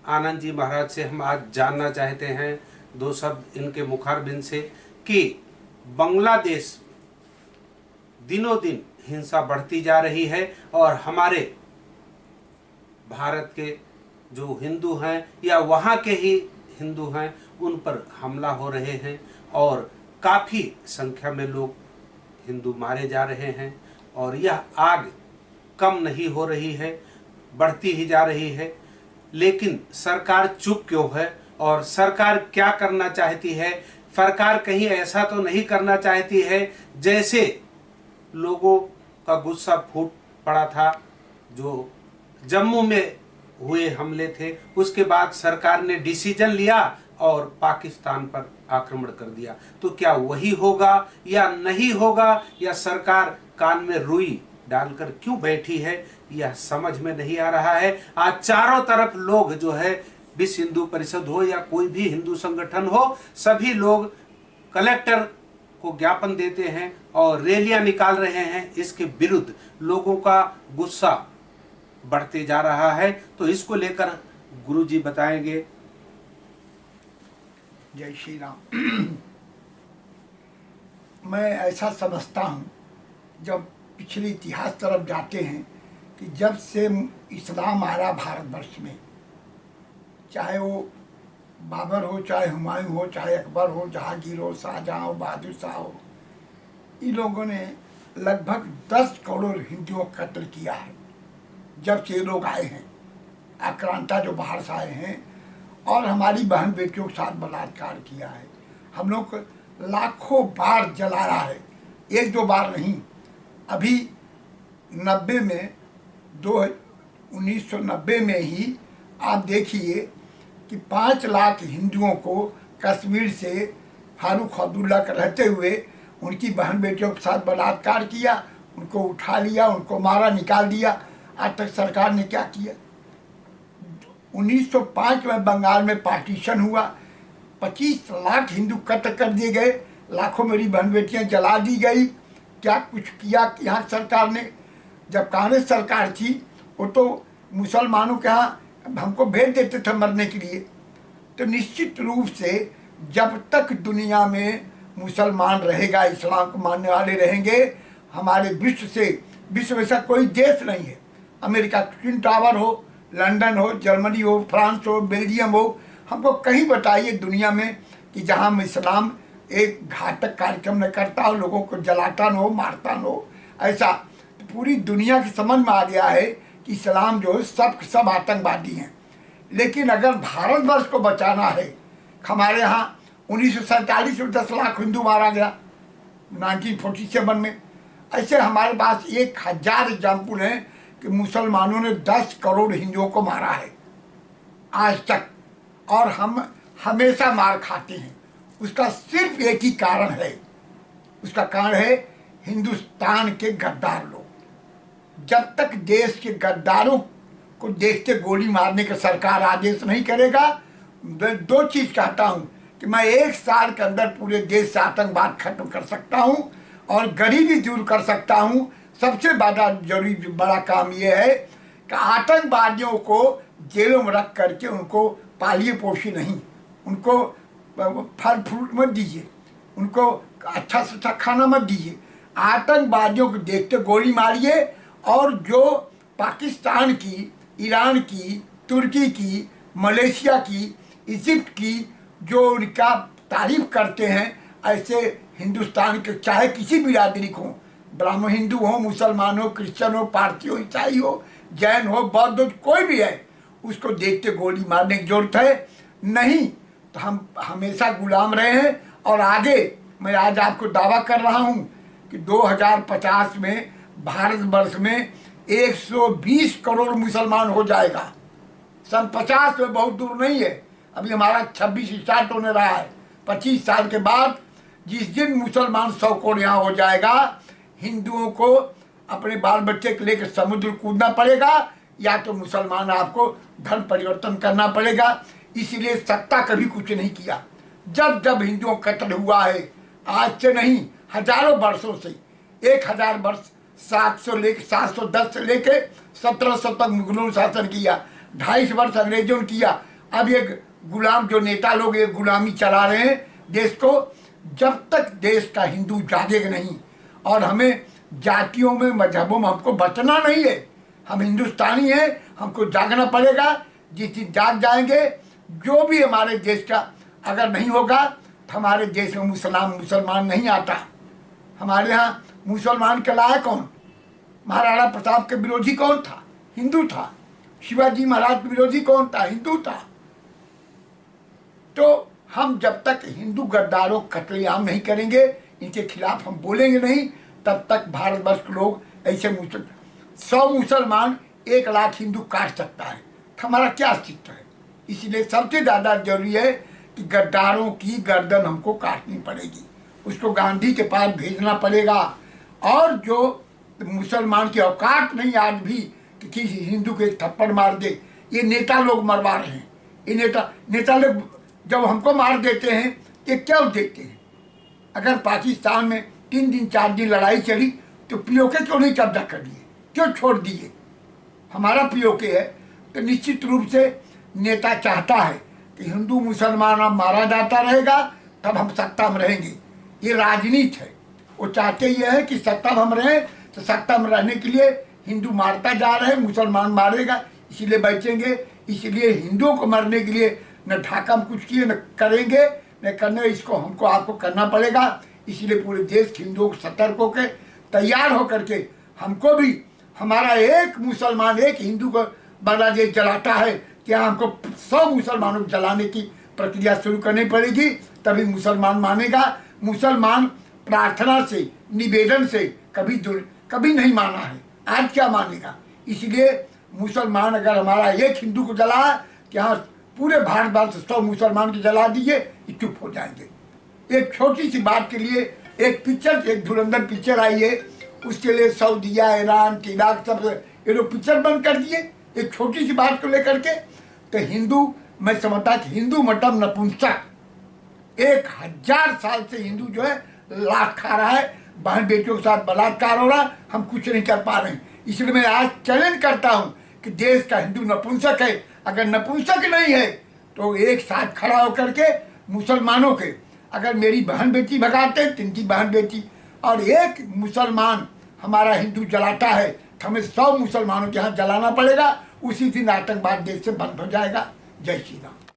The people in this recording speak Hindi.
आनंद जी महाराज से हम आज जानना चाहते हैं दो शब्द इनके मुखारबिंद से कि बांग्लादेश दिनों दिन हिंसा बढ़ती जा रही है और हमारे भारत के जो हिंदू हैं या वहाँ के ही हिंदू हैं उन पर हमला हो रहे हैं और काफ़ी संख्या में लोग हिंदू मारे जा रहे हैं और यह आग कम नहीं हो रही है, बढ़ती ही जा रही है। लेकिन सरकार चुप क्यों है और सरकार क्या करना चाहती है? सरकार कहीं ऐसा तो नहीं करना चाहती है जैसे लोगों का गुस्सा फूट पड़ा था जो जम्मू में हुए हमले थे, उसके बाद सरकार ने डिसीजन लिया और पाकिस्तान पर आक्रमण कर दिया। तो क्या वही होगा या नहीं होगा, या सरकार कान में रुई डालकर क्यों बैठी है, यह समझ में नहीं आ रहा है। आज चारों तरफ लोग जो है, विश्व हिंदू परिषद हो या कोई भी हिंदू संगठन हो, सभी लोग कलेक्टर को ज्ञापन देते हैं और रैलियां निकाल रहे हैं। इसके विरुद्ध लोगों का गुस्सा बढ़ते जा रहा है। तो इसको लेकर गुरुजी बताएंगे। जय श्री राम। मैं ऐसा समझता हूँ, जब पिछले इतिहास तरफ जाते हैं कि जब से इस्लाम आया भारतवर्ष में, चाहे वो बाबर हो, चाहे हुमायूं हो, चाहे अकबर हो, जहांगीर हो, शाहजहां हो, बहादुर शाह हो, इन लोगों ने लगभग 10 करोड़ हिंदुओं का कत्ल किया है। जब से लोग आए हैं, आक्रांता जो बाहर से आए हैं, और हमारी बहन बेटियों के साथ बलात्कार किया है। हम लोग लाखों बार जलाया है, एक दो बार नहीं। अभी 90 में 1990 में ही आप देखिए कि 5 लाख हिंदुओं को कश्मीर से फारूक अब्दुल्ला का रहते हुए उनकी बहन बेटियों के साथ बलात्कार किया, उनको उठा लिया, उनको मारा, निकाल दिया। आज तक सरकार ने क्या किया? 1905 में बंगाल में पार्टीशन हुआ, 25 लाख हिंदू कत्ल कर दिए गए, लाखों मेरी बहन बेटियां जला दी गई। क्या कुछ किया यहाँ सरकार ने? जब कांग्रेस सरकार थी वो तो मुसलमानों के यहाँ हमको भेज देते थे मरने के लिए। तो निश्चित रूप से जब तक दुनिया में मुसलमान रहेगा, इस्लाम को मानने वाले रहेंगे, हमारे विश्व में ऐसा कोई देश नहीं है। अमेरिका ट्विन टावर हो, लंदन हो, जर्मनी हो, फ्रांस हो, बेल्जियम हो, हमको कहीं बताइए दुनिया में कि जहाँ इस्लाम एक घातक कार्यक्रम न करता हो, लोगों को जलाता न हो, मारता न हो। ऐसा तो पूरी दुनिया की समझ में आ गया है कि इस्लाम जो है सब आतंकवादी हैं। लेकिन अगर भारतवर्ष को बचाना है, हमारे यहाँ 1947 में 10 लाख हिंदू मारा गया, 1947 में। ऐसे हमारे पास 1000 एग्जाम्पल हैं कि मुसलमानों ने 10 करोड़ हिंदुओं को मारा है आज तक, और हम हमेशा मार खाते हैं। उसका सिर्फ एक ही कारण है, उसका कारण है हिंदुस्तान के गद्दार लोग। जब तक देश के गद्दारों को देखते गोली मारने का सरकार आदेश नहीं करेगा, मैं 2 चीज़ कहता हूँ कि मैं 1 साल के अंदर पूरे देश से आतंकवाद खत्म कर सकता हूँ और गरीबी दूर कर सकता हूँ। सबसे बड़ा काम ये है कि आतंकवादियों को जेलों में रख करके उनको पालिए पोषी नहीं, उनको फल फ्रूट मत दीजिए, उनको अच्छा से अच्छा खाना मत दीजिए। आतंकवादियों को देखते गोली मारिए, और जो पाकिस्तान की, ईरान की, तुर्की की, मलेशिया की, इजिप्ट की जो उनका तारीफ करते हैं, ऐसे हिंदुस्तान के चाहे किसी भी बिरादरी को, ब्राह्मण हिंदू हो, मुसलमान हो, क्रिश्चियन हो, पारसी हो, ईसाई हो, जैन हो, बौद्ध हो, कोई भी है, उसको देखते गोली मारने की जरूरत है नहीं। तो हम हमेशा गुलाम रहे हैं। और आगे मैं आज आपको दावा कर रहा हूँ कि 2050 में भारतवर्ष में 120 करोड़ मुसलमान हो जाएगा। सन 50 में बहुत दूर नहीं है, अभी हमारा 26 स्टार्ट होने रहा है। 25 साल के बाद जिस दिन मुसलमान 100 करोड़ यहाँ हो जाएगा, हिंदुओं को अपने बाल बच्चे को लेकर समुद्र कूदना पड़ेगा, या तो मुसलमान आपको धर्म परिवर्तन करना पड़ेगा। इसीलिए सत्ता कभी कुछ नहीं किया। जब जब हिंदुओं का कत्ल हुआ है, आज से नहीं हजारों वर्षों से, 1000 वर्ष 710 से लेके 1700 तक मुगलों ने शासन किया, 250 वर्ष अंग्रेजों ने किया, अब ये गुलाम जो नेता लोग ये गुलामी चला रहे हैं देश को, जब तक देश का हिंदू जागेगा नहीं और हमें जातियों में मजहबों में हमको बचना नहीं है, हम हिंदुस्तानी हैं, हमको जागना पड़ेगा। जिस दिन जाग जाएंगे, जो भी हमारे देश का अगर नहीं होगा तो हमारे देश में मुसलमान नहीं आता। हमारे यहाँ मुसलमान कहलाया कौन? महाराणा प्रताप के विरोधी कौन था? हिंदू था। शिवाजी महाराज के विरोधी कौन था? हिंदू था। तो हम जब तक हिंदू गद्दारों कत्लेआम नहीं करेंगे, इनके खिलाफ हम बोलेंगे नहीं, तब तक भारतवर्ष के लोग ऐसे 100 मुसलमान 1 लाख हिंदू काट सकता है, तो हमारा क्या अस्तित्व है? इसलिए सबसे ज़्यादा जरूरी है कि गद्दारों की गर्दन हमको काटनी पड़ेगी, उसको गांधी के पास भेजना पड़ेगा। और जो मुसलमान की औकात नहीं आज भी कि किसी हिंदू को एक थप्पड़ मार दे, ये नेता लोग मरवा रहे हैं। ये नेता लोग जब हमको मार देते हैं, ये क्यों देते हैं? अगर पाकिस्तान में 3 दिन 4 दिन लड़ाई चली तो पीओके क्यों नहीं कब्जा कर लिए, क्यों छोड़ दिए? हमारा पीओके है। तो निश्चित रूप से नेता चाहता है कि हिंदू मुसलमान अब मारा जाता रहेगा, तब हम सत्ता में रहेंगे। ये राजनीति है। वो चाहते ये है कि सत्ता में हम रहें, तो सत्ता में रहने के लिए हिंदू मारता जा रहे हैं, मुसलमान मारेगा, इसीलिए बचेंगे। इसलिए हिंदुओं को मरने के लिए न ढाका में कुछ किए, न करेंगे, न करने, इसको हमको आपको करना पड़ेगा। इसलिए पूरे देश हिंदुओं को सतर्क होकर तैयार होकर के हमको भी, हमारा एक मुसलमान एक हिंदू को बांग्लादेश जलाता है, क्या हमको 100 मुसलमानों को जलाने की प्रक्रिया शुरू करनी पड़ेगी, तभी मुसलमान मानेगा। मुसलमान प्रार्थना से, निवेदन से कभी नहीं माना है, आज क्या मानेगा? इसलिए मुसलमान अगर हमारा एक हिंदू को जला कि हाँ पूरे भारतवर्ष 100 मुसलमान को जला दीजिए, चुप हो जाएंगे। एक छोटी सी बात के लिए एक धुरंधर पिक्चर आई है, उसके लिए सऊदीया, ईरान, इराक सब ये लोग पिक्चर बंद कर दिए एक छोटी सी बात को लेकर के। तो हिंदू, मैं समझता कि हिंदू मतलब नपुंसक। 1000 साल से हिंदू जो है लात खा रहा है, बहन बेटियों के साथ बलात्कार हो रहा, हम कुछ नहीं कर पा रहे हैं। इसलिए मैं आज चैलेंज करता हूँ कि देश का हिंदू नपुंसक है, अगर नपुंसक नहीं है तो एक साथ खड़ा होकर के मुसलमानों के, अगर मेरी बहन बेटी भगाते हैं, तिनकी बहन बेटी, और एक मुसलमान हमारा हिंदू जलाता है, तो हमें 100 मुसलमानों के यहाँ जलाना पड़ेगा। उसी दिन आतंकवाद देश से बंद हो जाएगा। जय श्री राम।